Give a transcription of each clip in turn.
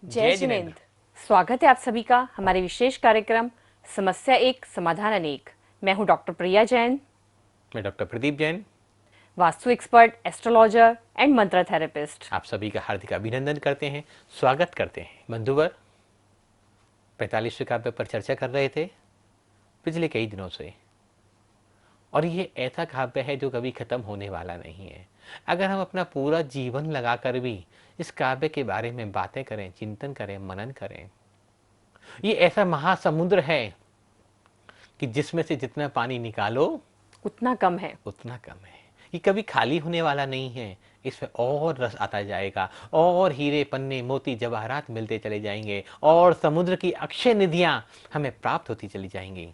जय जिनेंद्र। स्वागत है आप सभी का हमारे विशेष कार्यक्रम समस्या एक समाधान अनेक। मैं हूं डॉक्टर प्रिया जैन, मैं doctor Pradeep Jain. Vastu expert, astrologer and मंत्र थेरेपिस्ट। आप सभी का हार्दिक अभिनंदन करते हैं, स्वागत करते हैं। बंधुवर 45वें काव्य पर चर्चा कर रहे थे पिछले कई दिनों से, और ये ऐसा काव्य है जो कभी खत्म होने वाला नहीं है। अगर हम अपना पूरा जीवन लगाकर भी इस काव्य के बारे में बातें करें, चिंतन करें, मनन करें, ये ऐसा महासमुद्र है कि जिसमें से जितना पानी निकालो उतना कम है। उतना कम है। ये कभी खाली होने वाला नहीं है। इसमें और रस आता जाएगा, और हीरे, पन्ने, मोती, जवाहरात मिलते चले जाएंगे, और समुद्र की अक्षय निधियां हमें प्राप्त होती चली जाएंगी।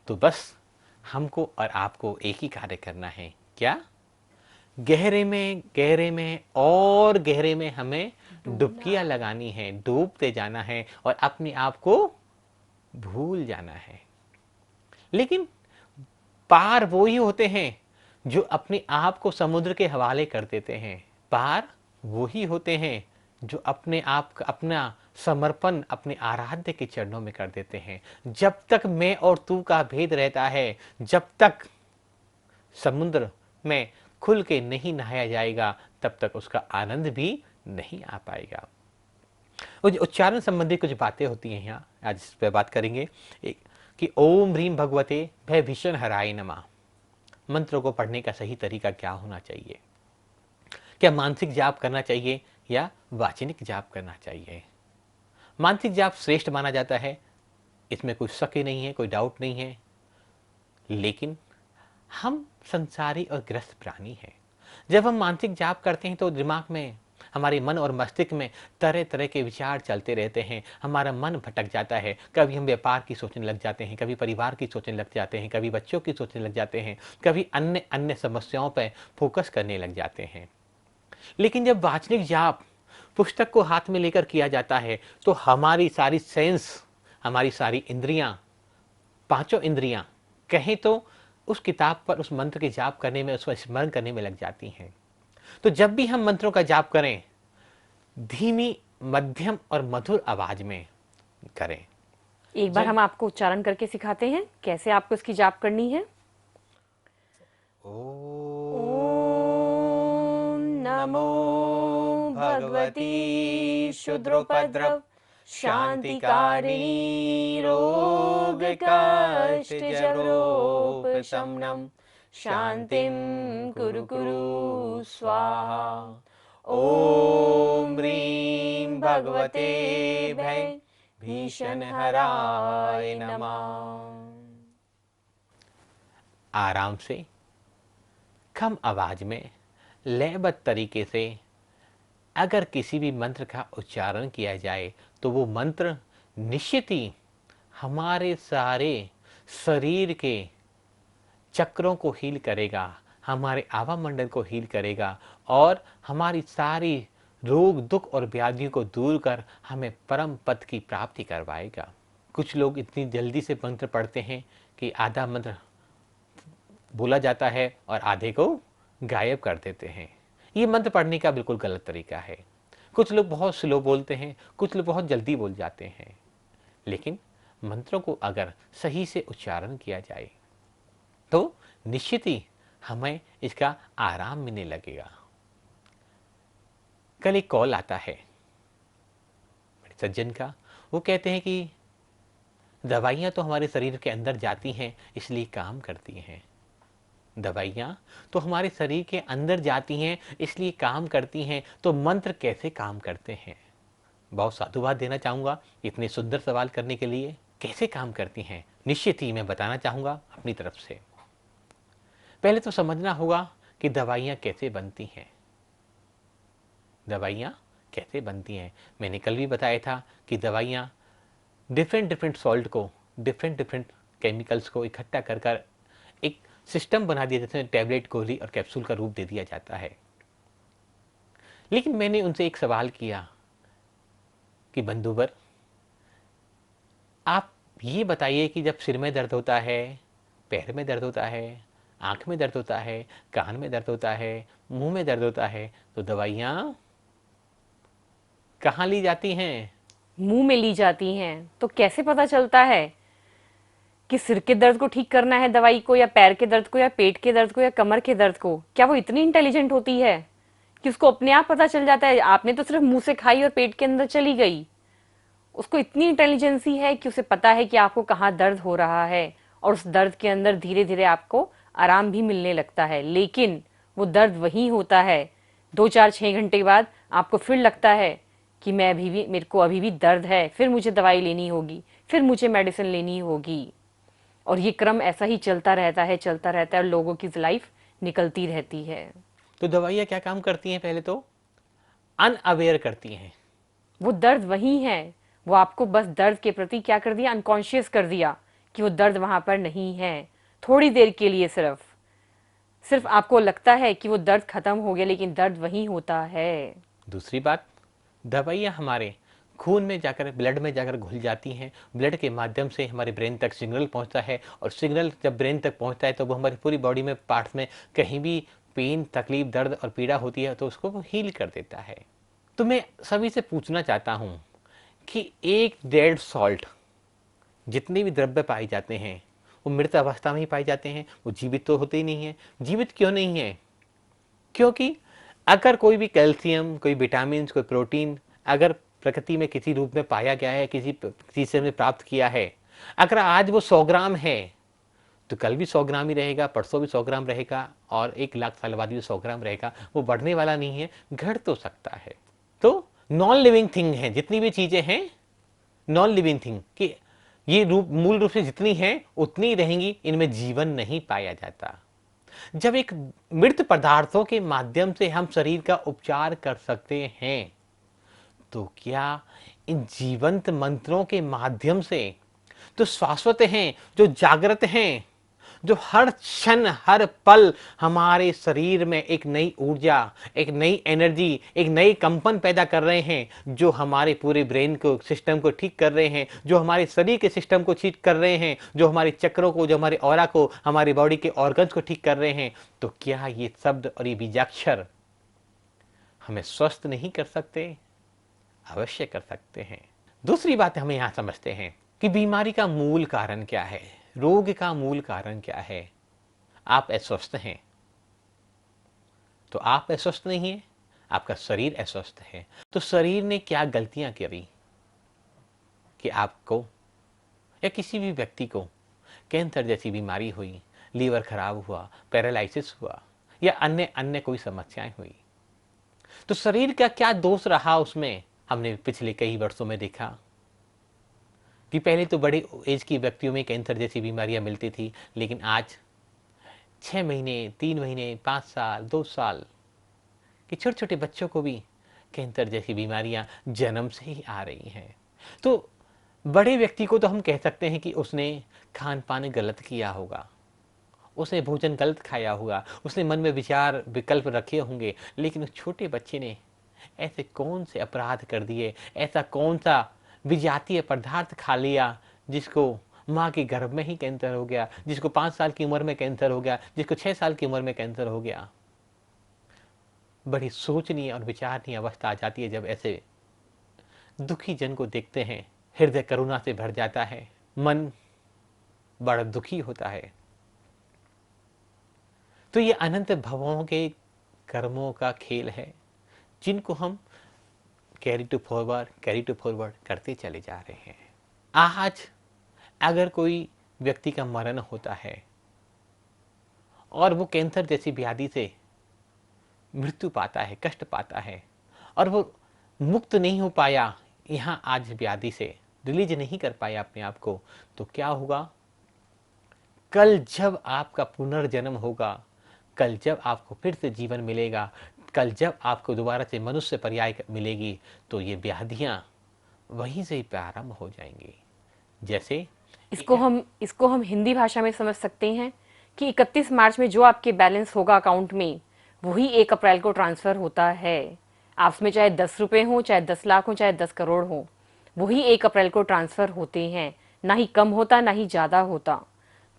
तो बस हमको और आपको एक ही कार्य करना है। क्या? गहरे में और गहरे में हमें डुबकियां लगानी है, डूबते जाना है और अपने आप को भूल जाना है। लेकिन पार वो ही होते हैं जो अपने आप को समुद्र के हवाले कर देते हैं। पार वो ही होते हैं जो अपने आप का अपना समर्पण अपने आराध्य के चरणों में कर देते हैं। जब तक मैं और तू का भेद रहता है, जब तक समुद्र में खुल के नहीं नहाया जाएगा, तब तक उसका आनंद भी नहीं आ पाएगा। उच्चारण संबंधी कुछ बातें होती हैं यहाँ, आज इस पर बात करेंगे। एक कि ओम ह्रीम भगवते भय भीषण हराय नमः। मंत्र को पढ़ने का सही तरीका क्या होना चाहिए? क्या मानसिक जाप करना चाहिए या वाचनिक जाप करना चाहिए? मानसिक जाप श्रेष्ठ माना जाता है, इसमें कोई शक ही नहीं है, कोई डाउट नहीं है। लेकिन हम संसारी और ग्रस्त प्राणी हैं। जब हम मानसिक जाप करते हैं तो दिमाग में, हमारे मन और मस्तिष्क में तरह तरह के विचार चलते रहते हैं। हमारा मन भटक जाता है। कभी हम व्यापार की सोचने लग जाते हैं, कभी परिवार की सोचने लग जाते हैं, कभी बच्चों की सोचने लग जाते हैं, कभी अन्य अन्य समस्याओं पर फोकस करने लग जाते हैं। लेकिन जब वाचनिक जाप पुस्तक को हाथ में लेकर किया जाता है तो हमारी सारी सेंस, हमारी सारी इंद्रियां, पांचों इंद्रियां कहें तो उस किताब पर, उस मंत्र के जाप करने में, उसको स्मरण करने में लग जाती हैं। तो जब भी हम मंत्रों का जाप करें, धीमी, मध्यम और मधुर आवाज में करें। एक बार हम आपको उच्चारण करके सिखाते हैं कैसे आपको इसकी जाप करनी है। ओम नमो भगवती शुद्रोपद्रव शांतिकारिणी रोग कष्ट जरोपशमनम शांतिम कुरु कुरु स्वाहा। ओम ह्रीं भगवते भय भीषण हराय नमः। आराम से, कम आवाज में, लयबद्ध तरीके से अगर किसी भी मंत्र का उच्चारण किया जाए तो वो मंत्र निश्चित ही हमारे सारे शरीर के चक्रों को हील करेगा, हमारे आवामंडल को हील करेगा और हमारी सारी रोग, दुख और व्याधियों को दूर कर हमें परम पद की प्राप्ति करवाएगा। कुछ लोग इतनी जल्दी से मंत्र पढ़ते हैं कि आधा मंत्र बोला जाता है और आधे को गायब कर देते हैं। ये मंत्र पढ़ने का बिल्कुल गलत तरीका है। कुछ लोग बहुत स्लो बोलते हैं, कुछ लोग बहुत जल्दी बोल जाते हैं। लेकिन मंत्रों को अगर सही से उच्चारण किया जाए तो निश्चित ही हमें इसका आराम मिलने लगेगा। कल एक कॉल आता है बड़े सज्जन का। वो कहते हैं कि दवाइयाँ तो हमारे शरीर के अंदर जाती हैं इसलिए काम करती हैं। दवाइयाँ तो हमारे शरीर के अंदर जाती हैं इसलिए काम करती हैं, तो मंत्र कैसे काम करते हैं? बहुत साधुवाद देना चाहूँगा इतने सुंदर सवाल करने के लिए। कैसे काम करती हैं निश्चित ही मैं बताना चाहूँगा अपनी तरफ से। पहले तो समझना होगा कि दवाइयाँ कैसे बनती हैं। दवाइयाँ कैसे बनती हैं, मैंने कल भी बताया था कि दवाइयाँ डिफरेंट सॉल्ट को, डिफरेंट केमिकल्स को इकट्ठा कर एक सिस्टम बना दिया जाता है। टैबलेट, गोली और कैप्सूल का रूप दे दिया जाता है। लेकिन मैंने उनसे एक सवाल किया कि बंधुवर, आप ये बताइए कि जब सिर में दर्द होता है, पैर में दर्द होता है, आंख में दर्द होता है, कान में दर्द होता है, मुंह में दर्द होता है, तो दवाइयाँ कहाँ ली जाती हैं? मुंह में ली जाती हैं। तो कैसे पता चलता है कि सिर के दर्द को ठीक करना है दवाई को, या पैर के दर्द को, या पेट के दर्द को, या कमर के दर्द को? क्या वो इतनी इंटेलिजेंट होती है कि उसको अपने आप पता चल जाता है? आपने तो सिर्फ मुंह से खाई और पेट के अंदर चली गई। उसको इतनी इंटेलिजेंसी है कि उसे पता है कि आपको कहाँ दर्द हो रहा है, और उस दर्द के अंदर धीरे धीरे आपको आराम भी मिलने लगता है। लेकिन वो दर्द वही होता है, 2 4 6 घंटे बाद आपको फिर लगता है कि मैं अभी भी, मेरे को अभी भी दर्द है, फिर मुझे दवाई लेनी होगी, फिर मुझे मेडिसिन लेनी होगी। और ये क्रम ऐसा ही चलता रहता है, चलता रहता है, और लोगों की लाइफ निकलती रहती है। तो दवाइयाँ क्या काम करती हैं? पहले तो अनअवेयर करती हैं। वो दर्द वही है, वो आपको बस दर्द के प्रति क्या कर दिया, अनकॉन्शियस कर दिया कि वो दर्द वहां पर नहीं है। थोड़ी देर के लिए सिर्फ सिर्फ आपको लगता है कि वो दर्द खत्म हो गया, लेकिन दर्द वही होता है। दूसरी बात, दवाइयाँ हमारे खून में जाकर, ब्लड में जाकर घुल जाती हैं। ब्लड के माध्यम से हमारे ब्रेन तक सिग्नल पहुंचता है, और सिग्नल जब ब्रेन तक पहुंचता है तो वो हमारी पूरी बॉडी में, पार्ट्स में कहीं भी पेन, तकलीफ, दर्द और पीड़ा होती है तो उसको वो हील कर देता है। तो मैं सभी से पूछना चाहता हूँ कि एक डेड सॉल्ट, जितने भी द्रव्य पाए जाते हैं वो मृत अवस्था में ही पाए जाते हैं, वो जीवित तो होते ही नहीं है। जीवित क्यों नहीं है? क्योंकि अगर कोई भी कैल्शियम, कोई विटामिन, कोई प्रोटीन अगर प्रकृति में किसी रूप में पाया गया है, किसी चीज से हमने प्राप्त किया है, अगर आज वो 100 ग्राम है तो कल भी 100 ग्राम ही रहेगा, परसों भी 100 ग्राम रहेगा, और 1 लाख साल बाद भी 100 ग्राम रहेगा। वो बढ़ने वाला नहीं है, घट तो सकता है। तो नॉन लिविंग थिंग है, जितनी भी चीजें हैं नॉन लिविंग थिंग, कि ये रूप मूल रूप से जितनी हैं उतनी ही रहेंगी, इनमें जीवन नहीं पाया जाता। जब एक मृत पदार्थों के माध्यम से हम शरीर का उपचार कर सकते हैं, तो क्या इन जीवंत मंत्रों के माध्यम से जो शाश्वत हैं, जो जागृत हैं, जो हर क्षण, हर पल हमारे शरीर में एक नई ऊर्जा, एक नई एनर्जी, एक नई कंपन पैदा कर रहे हैं, जो हमारे पूरे ब्रेन को, सिस्टम को ठीक कर रहे हैं, जो हमारे शरीर के सिस्टम को ठीक कर रहे हैं, जो हमारे चक्रों को, जो हमारे ऑरा को, हमारी बॉडी के ऑर्गन्स को ठीक कर रहे हैं, तो क्या ये शब्द और ये बीजाक्षर हमें स्वस्थ नहीं कर सकते? अवश्य कर सकते हैं। दूसरी बात हमें यहां समझते हैं कि बीमारी का मूल कारण क्या है, रोग का मूल कारण क्या है। आप अस्वस्थ हैं तो आप अस्वस्थ नहीं है, आपका शरीर अस्वस्थ है। तो शरीर ने क्या गलतियां करी कि आपको या किसी भी व्यक्ति को कैंसर जैसी बीमारी हुई, लीवर खराब हुआ, पैरालिसिस हुआ, या अन्य अन्य कोई समस्याएं हुई? तो शरीर का क्या दोष रहा उसमें? हमने पिछले कई वर्षों में देखा कि पहले तो बड़े एज की व्यक्तियों में कैंसर जैसी बीमारियां मिलती थी, लेकिन आज 6 महीने, 3 महीने, 5 साल, 2 साल के छोटे छोटे बच्चों को भी कैंसर जैसी बीमारियां जन्म से ही आ रही हैं। तो बड़े व्यक्ति को तो हम कह सकते हैं कि उसने खान पान गलत किया होगा, उसने भोजन गलत खाया होगा, उसने मन में विचार विकल्प रखे होंगे, लेकिन उस छोटे बच्चे ने ऐसे कौन से अपराध कर दिए, ऐसा कौन सा विजातीय पदार्थ खा लिया जिसको माँ के गर्भ में ही कैंसर हो गया, जिसको 5 साल की उम्र में कैंसर हो गया, जिसको 6 साल की उम्र में कैंसर हो गया। बड़ी सोचनीय और विचारणीय अवस्था आ जाती है जब ऐसे दुखी जन को देखते हैं। हृदय करुणा से भर जाता है, मन बड़ा दुखी होता है। तो ये अनंत भवों के कर्मों का खेल है, जिनको हम कैरी टू फॉरवर्ड करते चले जा रहे हैं। आज अगर कोई व्यक्ति का मरण होता है और वो कैंसर जैसी व्याधि से मृत्यु पाता है, कष्ट पाता है, और वो मुक्त नहीं हो पाया यहाँ आज व्याधि से, रिलीज नहीं कर पाया अपने आप को, तो क्या होगा? कल जब आपका पुनर्जन्म होगा, कल जब आपको फिर से जीवन मिलेगा, कल जब आपको दोबारा से मनुष्य पर्याय मिलेगी, तो ये व्याधियां वहीं से ही प्रारंभ हो जाएंगी। जैसे इसको हम हिंदी भाषा में समझ सकते हैं कि 31 मार्च में जो आपके बैलेंस होगा अकाउंट में, वही 1 अप्रैल को ट्रांसफर होता है। आप उसमें चाहे 10 रुपए हो, चाहे 10 लाख हो, चाहे 10 करोड़ हो, वही 1 अप्रैल को ट्रांसफर होते हैं। ना ही कम होता, ना ही ज्यादा होता।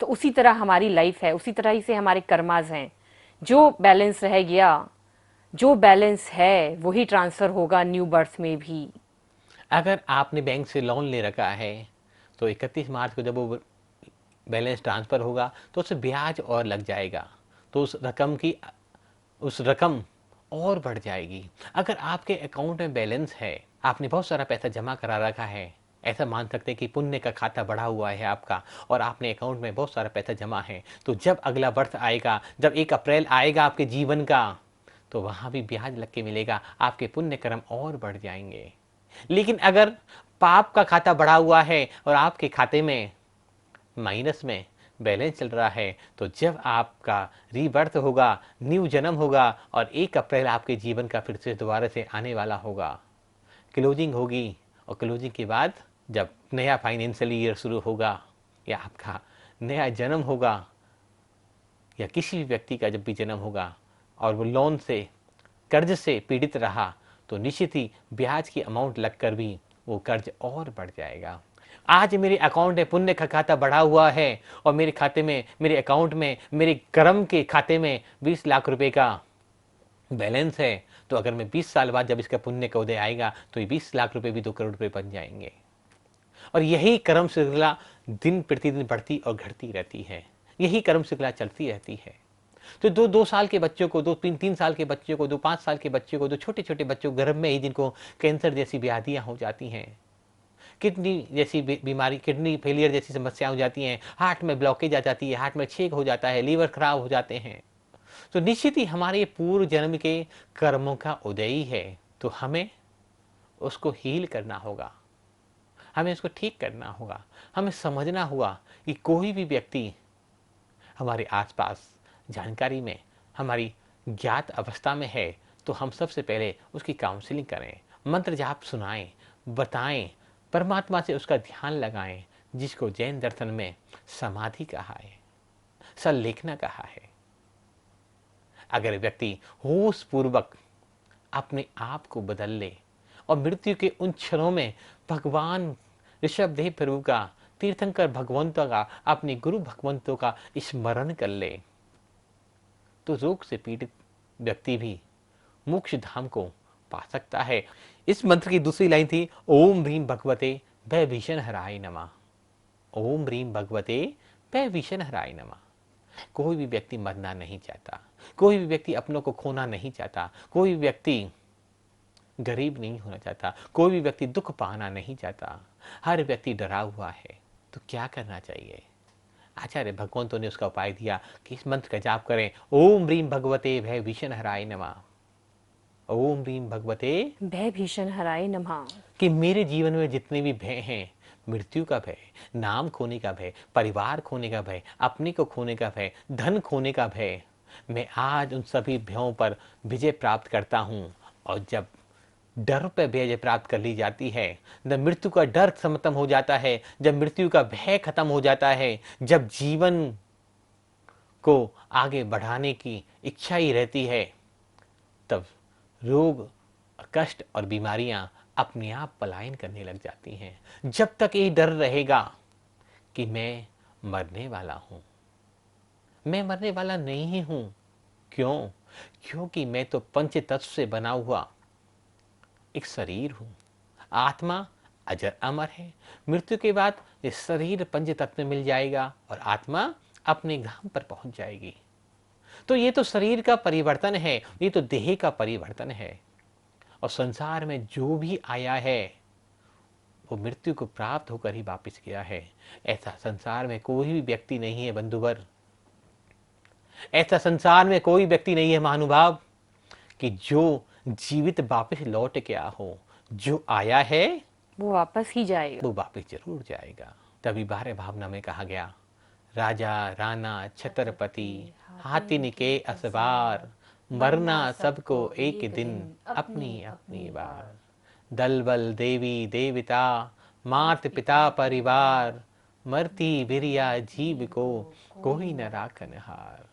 तो उसी तरह हमारी लाइफ है, उसी तरह ही से हमारे कर्माज हैं। जो बैलेंस रह गया, जो बैलेंस है, वही ट्रांसफर होगा न्यू बर्थ में भी। अगर आपने बैंक से लोन ले रखा है तो 31 मार्च को जब वो बैलेंस ट्रांसफ़र होगा तो उससे ब्याज और लग जाएगा, तो उस रकम और बढ़ जाएगी। अगर आपके अकाउंट में बैलेंस है, आपने बहुत सारा पैसा जमा करा रखा है, ऐसा मान सकते हैं कि पुण्य का खाता बढ़ा हुआ है आपका, और आपने अकाउंट में बहुत सारा पैसा जमा है, तो जब अगला वर्ष आएगा, जब 1 अप्रैल आएगा आपके जीवन का, तो वहाँ भी ब्याज लग के मिलेगा, आपके पुण्य कर्म और बढ़ जाएंगे। लेकिन अगर पाप का खाता बढ़ा हुआ है और आपके खाते में माइनस में बैलेंस चल रहा है, तो जब आपका रीबर्थ होगा, न्यू जन्म होगा, और 1 अप्रैल आपके जीवन का फिर से दोबारा से आने वाला होगा, क्लोजिंग होगी, और क्लोजिंग के बाद जब नया फाइनेंशियल ईयर शुरू होगा, या आपका नया जन्म होगा, या किसी भी व्यक्ति का जब भी जन्म होगा और वो लोन से, कर्ज से पीड़ित रहा, तो निश्चित ही ब्याज की अमाउंट लगकर भी वो कर्ज और बढ़ जाएगा। आज मेरे अकाउंट में पुण्य का खाता बढ़ा हुआ है और मेरे खाते में, मेरे अकाउंट में, मेरे कर्म के खाते में 20 लाख रुपए का बैलेंस है, तो अगर मैं 20 साल बाद जब इसका पुण्य का उदय आएगा तो ये 20 लाख रुपए भी 2 करोड़ रुपए बन जाएंगे। और यही कर्म श्रृंखला दिन प्रतिदिन बढ़ती और घटती रहती है, यही कर्म श्रृंखला चलती रहती है। तो 2 साल के बच्चों को, 3 साल के बच्चों को, 5 साल के बच्चों को, छोटे छोटे बच्चों को गर्भ में ही जिनको कैंसर जैसी व्याधियां हो जाती हैं, किडनी जैसी बीमारी, किडनी फेलियर जैसी समस्या हो जाती हैं, हार्ट में ब्लॉकेज आ जाती है, हार्ट में छेद हो जाता है, लीवर खराब हो जाते हैं, तो निश्चित ही हमारे पूर्व जन्म के कर्मों का उदय ही है। तो हमें उसको हील करना होगा, हमें उसको ठीक करना होगा। हमें समझना होगा कि कोई भी व्यक्ति हमारे आसपास जानकारी में, हमारी ज्ञात अवस्था में है, तो हम सबसे पहले उसकी काउंसलिंग करें, मंत्र जाप सुनाएं, बताएं, परमात्मा से उसका ध्यान लगाएं, जिसको जैन दर्शन में समाधि कहा है, संलेखना कहा है। अगर व्यक्ति होश पूर्वक अपने आप को बदल ले और मृत्यु के उन क्षणों में भगवान ऋषभदेव प्रभु का, तीर्थंकर भगवंतों का, अपने गुरु भगवंतों का स्मरण कर ले, तो रोग से पीड़ित व्यक्ति भी मोक्ष धाम को पा सकता है। इस मंत्र की दूसरी लाइन थी, ओम ह्रीम भगवते भय भीषण हराय नमः। ओम ह्रीम भगवते भय भीषण हराय नमः। कोई भी व्यक्ति मरना नहीं चाहता, कोई भी व्यक्ति अपनों को खोना नहीं चाहता, कोई भी व्यक्ति गरीब नहीं होना चाहता, कोई भी व्यक्ति दुख पाना नहीं चाहता, हर व्यक्ति डरा हुआ है। तो क्या करना चाहिए? आचार्य भगवंतों ने उसका उपाय दिया कि इस मंत्र का जाप करें, ओम ह्रीम भगवते भय भीषण हराय नमः। ओम ह्रीम भगवते भय भीषण हराय नमः। कि मेरे जीवन में जितने भी भय हैं, मृत्यु का भय, नाम खोने का भय, परिवार खोने का भय, अपने को खोने का भय, धन खोने का भय, मैं आज उन सभी भयों पर विजय प्राप्त करता हूँ। और जब डर पर विजय प्राप्त कर ली जाती है, जब मृत्यु का डर खत्म हो जाता है, जब मृत्यु का भय खत्म हो जाता है, जब जीवन को आगे बढ़ाने की इच्छा ही रहती है, तब रोग, कष्ट और बीमारियां अपने आप पलायन करने लग जाती हैं। जब तक ये डर रहेगा कि मैं मरने वाला हूं, मैं मरने वाला नहीं हूं। क्यों? क्योंकि मैं तो पंच तत्व से बना हुआ एक शरीर हूं। आत्मा अजर अमर है। मृत्यु के बाद ये शरीर पंच तत्व में मिल जाएगा और आत्मा अपने धाम पर पहुंच जाएगी। तो ये तो शरीर का परिवर्तन है, ये तो देह का परिवर्तन है। और संसार में जो भी आया है वो मृत्यु को प्राप्त होकर ही वापस गया है। ऐसा संसार में कोई भी व्यक्ति नहीं है बंधुवर, ऐसा संसार में कोई व्यक्ति नहीं है महानुभाव कि जो जीवित वापस लौट के आया हो। जो आया है वो वापस ही जाएगा। वो वापस जरूर जाएगा। तभी 12 भावना में कहा गया, राजा राणा छत्रपति हाथिन के असवार, मरना सबको एक दिन अपनी अपनी बार। दल बल देवी देवता मात पिता परिवार, मरती बिरिया जीव को कोई न राखन हार।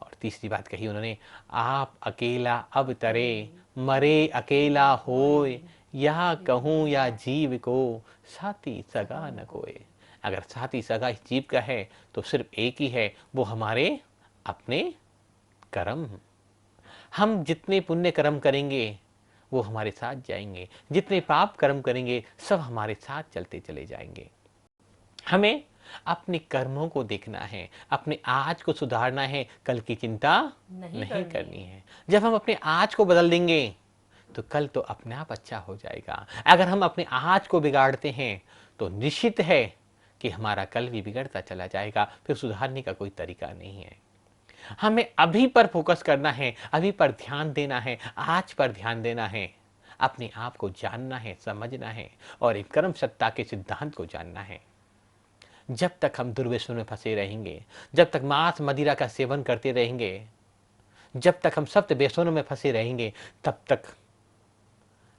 और तीसरी बात कही उन्होंने, आप अकेला अब तरे, मरे अकेला होए, या कहूँ या जीव को साथी सगा न कोई। अगर साथी सगा इस जीव का है तो सिर्फ एक ही है, वो हमारे अपने कर्म। हम जितने पुण्य कर्म करेंगे वो हमारे साथ जाएंगे, जितने पाप कर्म करेंगे सब हमारे साथ चलते चले जाएंगे। हमें अपने कर्मों को देखना है, अपने आज को सुधारना है, कल की चिंता नहीं करनी है। जब हम अपने आज को बदल देंगे तो कल तो अपने आप अच्छा हो जाएगा। अगर हम अपने आज को बिगाड़ते हैं तो निश्चित है कि हमारा कल भी बिगड़ता चला जाएगा, फिर सुधारने का कोई तरीका नहीं है। हमें अभी पर फोकस करना है, अभी पर ध्यान देना है, आज पर ध्यान देना है, अपने आप को जानना है, समझना है और एक कर्म सत्ता के सिद्धांत को जानना है। जब तक हम दुर्व्यसनों में फंसे रहेंगे, जब तक मांस मदिरा का सेवन करते रहेंगे, जब तक हम सप्त व्यसनों में फंसे रहेंगे, तब तक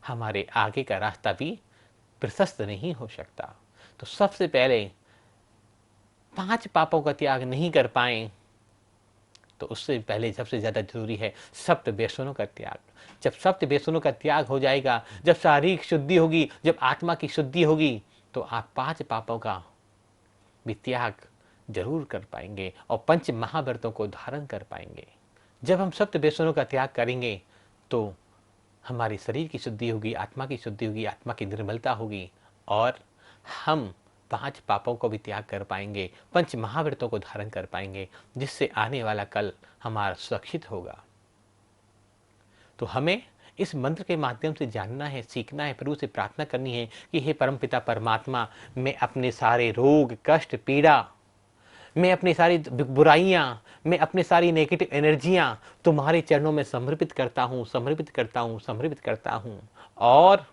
हमारे आगे का रास्ता भी प्रशस्त नहीं हो सकता। तो सबसे पहले 5 पापों का त्याग नहीं कर पाए तो उससे पहले सबसे ज्यादा जरूरी है सप्त व्यसनों का त्याग। जब सप्त व्यसनों का त्याग हो जाएगा, जब शारीरिक शुद्धि होगी, जब आत्मा की शुद्धि होगी, तो आप 5 पापों का भी त्याग जरूर कर पाएंगे और 5 महाव्रतों को धारण कर पाएंगे। जब हम सप्त व्यसनों का त्याग करेंगे तो हमारे शरीर की शुद्धि होगी, आत्मा की शुद्धि होगी, आत्मा की निर्मलता होगी और हम 5 पापों को भी त्याग कर पाएंगे, 5 महाव्रतों को धारण कर पाएंगे, जिससे आने वाला कल हमारा सुरक्षित होगा। तो हमें इस मंत्र के माध्यम से जानना है, सीखना है, प्रभु से प्रार्थना करनी है कि हे परमपिता परमात्मा, मैं अपने सारे रोग, कष्ट, पीड़ा, मैं अपनी सारी बुराइयां, मैं अपनी सारी नेगेटिव एनर्जियां तुम्हारे चरणों में समर्पित करता हूं, समर्पित करता हूं, समर्पित करता हूं। और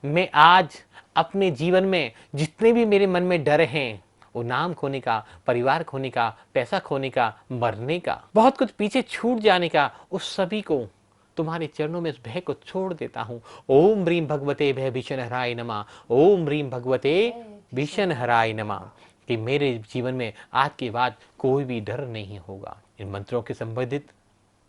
मैं आज अपने जीवन में जितने भी मेरे मन में डर हैं, वो नाम खोने का, परिवार खोने का, पैसा खोने का, मरने का, बहुत कुछ पीछे छूट जाने का, उस सभी को तुम्हारे चरणों में उस भय को छोड़ देता हूं। ओम ह्रीम भगवते भय भीषण हराय नमः। ओम ह्रीम भगवते भीषण हराय नमः। कि मेरे जीवन में आज के बाद कोई भी डर नहीं होगा। इन मंत्रों के संबंधित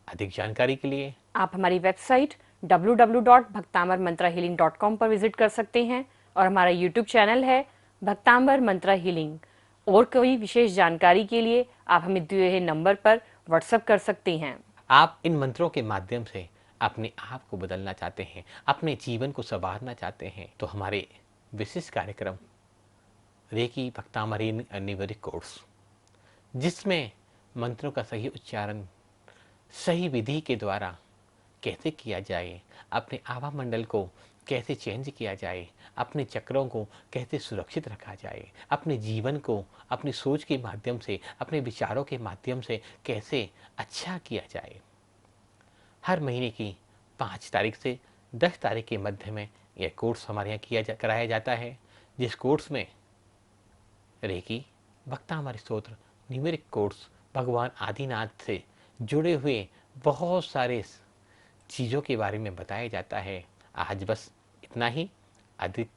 अधिक जानकारी के लिए आप हमारी वेबसाइट www.bhaktamarmantrahealing.com पर विजिट कर सकते हैं और हमारा यूट्यूब चैनल है भक्तांबर मंत्रा हीलिंग। और कोई विशेष जानकारी के लिए आप हमें दिए हुए नंबर पर व्हाट्सएप कर सकते हैं। आप इन मंत्रों के माध्यम से अपने आप को बदलना चाहते हैं, अपने जीवन को संवारना चाहते हैं, तो हमारे विशेष कार्यक्रम रेकी भक्तामरीन निवरिक कोर्स, जिसमें मंत्रों का सही उच्चारण सही विधि के द्वारा कैसे किया जाए, अपने आभा मंडल को कैसे चेंज किया जाए, अपने चक्रों को कैसे सुरक्षित रखा जाए, अपने जीवन को अपनी सोच के माध्यम से, अपने विचारों के माध्यम से कैसे अच्छा किया जाए। हर महीने की 5 तारीख से 10 तारीख के मध्य में यह कोर्स हमारे यहाँ कराया जाता है, जिस कोर्स में रेकी, भक्तामरी स्तोत्र, न्यूमेरिक कोर्स, भगवान आदिनाथ से जुड़े हुए बहुत सारे चीज़ों के बारे में बताया जाता है। आज बस इतना ही। अधिक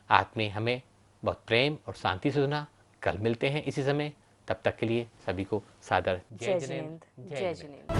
आपने हमें बहुत प्रेम और शांति से सुना। कल मिलते हैं इसी समय। तब तक के लिए सभी को सादर जय जिनेंद्र। जय जिनेंद्र।